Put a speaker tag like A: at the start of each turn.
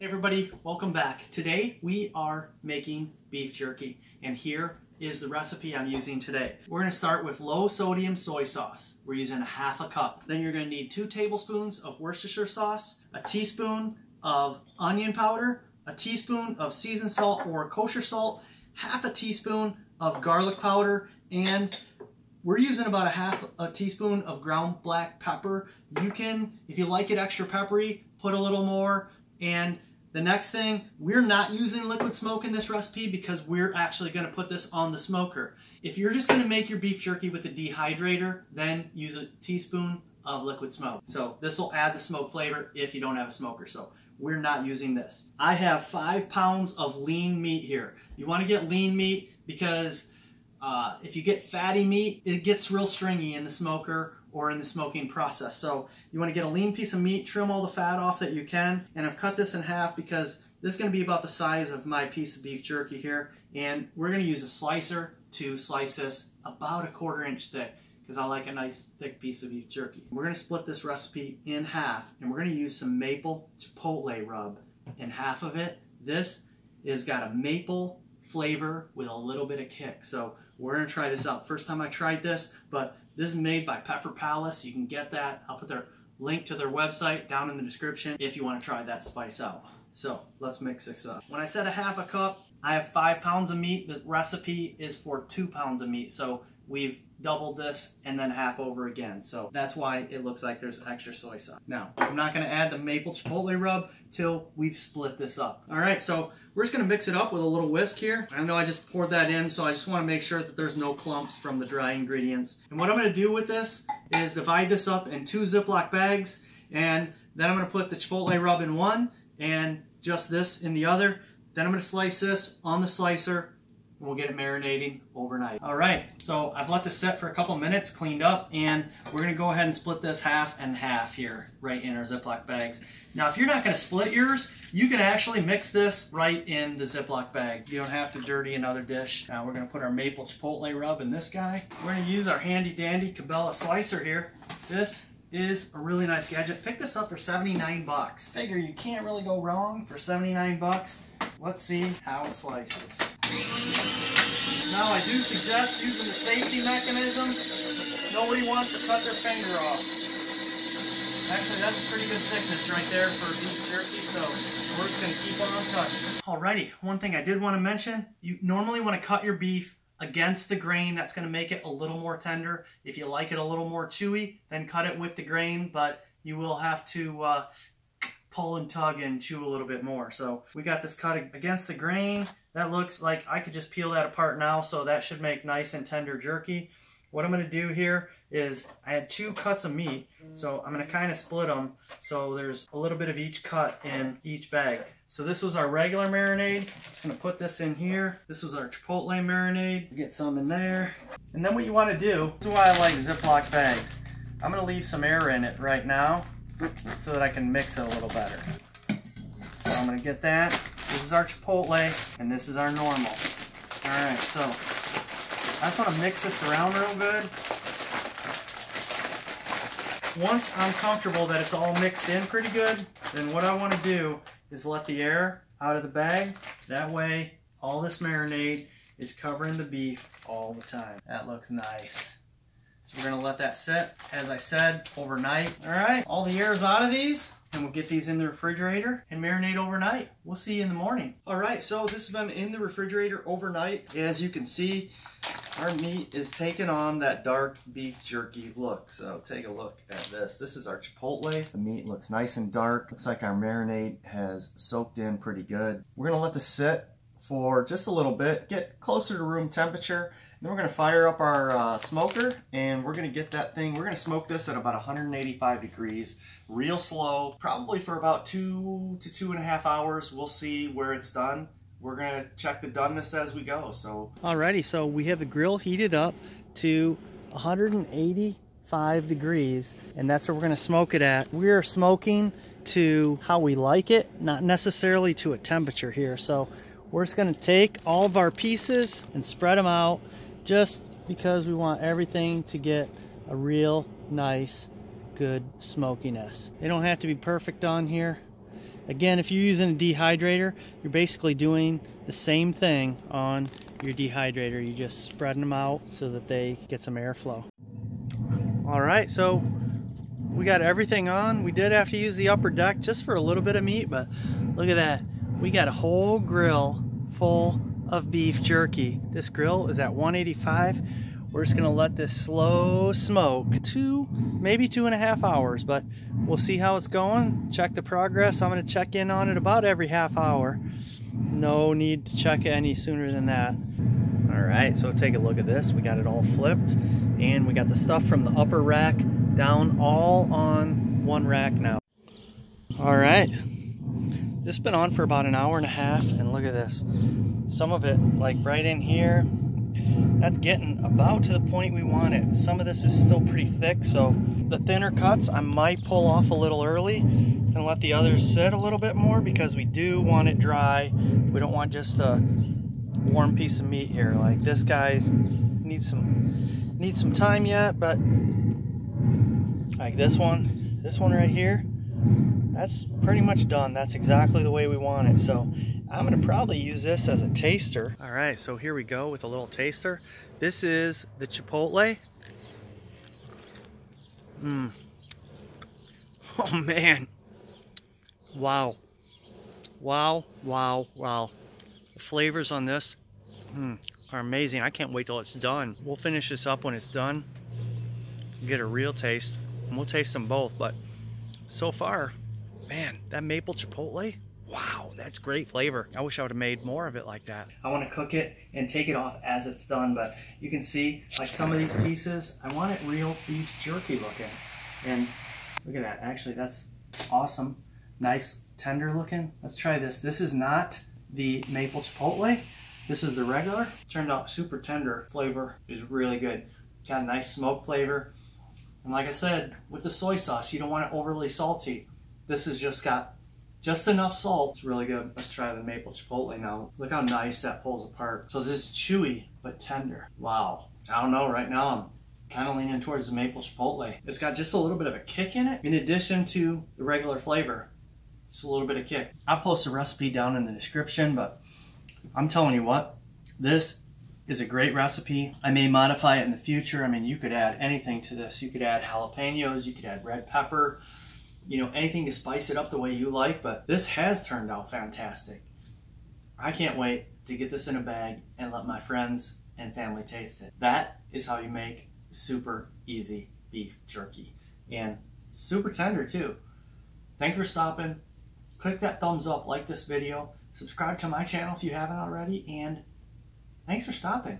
A: Hey everybody, welcome back. Today we are making beef jerky, and here is the recipe I'm using today. We're going to start with low sodium soy sauce. We're using a half a cup. Then you're going to need 2 tablespoons of Worcestershire sauce, a teaspoon of onion powder, a teaspoon of seasoned salt or kosher salt, half a teaspoon of garlic powder, and we're using about a half a teaspoon of ground black pepper. You can, if you like it extra peppery, put a little more. And the next thing, we're not using liquid smoke in this recipe because we're actually going to put this on the smoker. If you're just going to make your beef jerky with a dehydrator, then use a teaspoon of liquid smoke. So this will add the smoke flavor if you don't have a smoker. So we're not using this. I have 5 pounds of lean meat here. You want to get lean meat because if you get fatty meat, it gets real stringy in the smoker or in the smoking process. So you want to get a lean piece of meat, trim all the fat off that you can, and I've cut this in half because this is going to be about the size of my piece of beef jerky here, and we're going to use a slicer to slice this about a 1/4 inch thick because I like a nice thick piece of beef jerky. We're going to split this recipe in half, and we're going to use some maple chipotle rub in half of it. This has got a maple flavor with a little bit of kick, so we're going to try this out. First time I tried this, but this is made by Pepper Palace. You can get that. I'll put their link to their website down in the description if you want to try that spice out. So let's mix this up. When I said a half a cup, I have 5 pounds of meat. The recipe is for 2 pounds of meat. So we've doubled this and then half over again. So that's why it looks like there's extra soy sauce. Now, I'm not going to add the maple chipotle rub till we've split this up. All right, so we're just going to mix it up with a little whisk here. I know I just poured that in, so I just want to make sure that there's no clumps from the dry ingredients. And what I'm going to do with this is divide this up in 2 Ziploc bags, and then I'm going to put the chipotle rub in one and just this in the other. Then I'm going to slice this on the slicer. We'll get it marinating overnight. All right, so I've let this set for a couple minutes, cleaned up, and we're gonna go ahead and split this half and half here, right in our Ziploc bags. Now, if you're not gonna split yours, you can actually mix this right in the Ziploc bag. You don't have to dirty another dish. Now we're gonna put our maple chipotle rub in this guy. We're gonna use our handy dandy Cabela slicer here. This is a really nice gadget. Pick this up for 79 bucks. Figure you can't really go wrong for 79 bucks. Let's see how it slices. Now, I do suggest using the safety mechanism. Nobody wants to cut their finger off. Actually, that's a pretty good thickness right there for beef jerky, so we're just going to keep on cutting. Alrighty, one thing I did want to mention, you normally want to cut your beef against the grain. That's going to make it a little more tender. If you like it a little more chewy, then cut it with the grain, but you will have to pull and tug and chew a little bit more. So we got this cut against the grain. That looks like I could just peel that apart now, so that should make nice and tender jerky. What I'm going to do here is I had 2 cuts of meat, so I'm going to kind of split them so there's a little bit of each cut in each bag. So this was our regular marinade. Just going to put this in here. This was our Chipotle marinade. Get some in there. And then what you want to do, this is why I like Ziploc bags. I'm going to leave some air in it right now so that I can mix it a little better. So I'm going to get that. This is our Chipotle, and this is our normal. Alright, so I just want to mix this around real good. Once I'm comfortable that it's all mixed in pretty good, then what I want to do is let the air out of the bag. That way, all this marinade is covering the beef all the time. That looks nice. So we're going to let that sit, as I said, overnight. All right, all the air is out of these, and we'll get these in the refrigerator and marinate overnight. We'll see you in the morning. All right, so this has been in the refrigerator overnight. As you can see, our meat is taking on that dark beef jerky look. So take a look at this. This is our Chipotle. The meat looks nice and dark. Looks like our marinade has soaked in pretty good. We're going to let this sit for just a little bit, get closer to room temperature. Then we're going to fire up our smoker, and we're going to get that thing, we're going to smoke this at about 185 degrees, real slow, probably for about 2 to 2.5 hours. We'll see where it's done. We're going to check the doneness as we go. So, alrighty, so we have the grill heated up to 185 degrees, and that's where we're going to smoke it at. We are smoking to how we like it, not necessarily to a temperature here. So we're just going to take all of our pieces and spread them out, just because we want everything to get a real nice, good smokiness. They don't have to be perfect on here. Again, if you're using a dehydrator, you're basically doing the same thing on your dehydrator. You're just spreading them out so that they get some airflow. All right, so we got everything on. We did have to use the upper deck just for a little bit of meat, but look at that. We got a whole grill full of beef jerky. This grill is at 185. We're just gonna let this slow smoke maybe 2.5 hours, but we'll see how it's going. Check the progress. I'm gonna check in on it about every half hour. No need to check any sooner than that. All right, so take a look at this. We got it all flipped, and we got the stuff from the upper rack down all on one rack now. All right, this has been on for about 1.5 hours, and look at this. Some of it, like right in here, that's getting about to the point we want it. Some of this is still pretty thick, so the thinner cuts I might pull off a little early and let the others sit a little bit more, because we do want it dry. We don't want just a warm piece of meat here. Like this guy needs some time yet, but like this one right here, that's pretty much done. That's exactly the way we want it. So I'm gonna probably use this as a taster. All right, so here we go with a little taster. This is the Chipotle. Oh man. Wow. Wow, wow, wow. The flavors on this are amazing. I can't wait till it's done. We'll finish this up when it's done, get a real taste, and we'll taste them both. But so far, man, that maple chipotle, wow, that's great flavor. I wish I would have made more of it like that. I want to cook it and take it off as it's done, but you can see, like some of these pieces, I want it real beef jerky looking. And look at that, actually that's awesome. Nice, tender looking. Let's try this. This is not the maple chipotle. This is the regular. Turned out super tender. Flavor is really good. Got a nice smoke flavor. And like I said, with the soy sauce, you don't want it overly salty. This has just got just enough salt. It's really good. Let's try the maple chipotle now. Look how nice that pulls apart. So this is chewy, but tender. Wow. I don't know, right now I'm kind of leaning towards the maple chipotle. It's got just a little bit of a kick in it, in addition to the regular flavor. Just a little bit of kick. I'll post a recipe down in the description, but I'm telling you what, this is a great recipe. I may modify it in the future. I mean, you could add anything to this. You could add jalapenos, you could add red pepper, you know, anything to spice it up the way you like, but this has turned out fantastic. I can't wait to get this in a bag and let my friends and family taste it. That is how you make super easy beef jerky, and super tender too. Thanks for stopping. Click that thumbs up, like this video, subscribe to my channel if you haven't already, and thanks for stopping.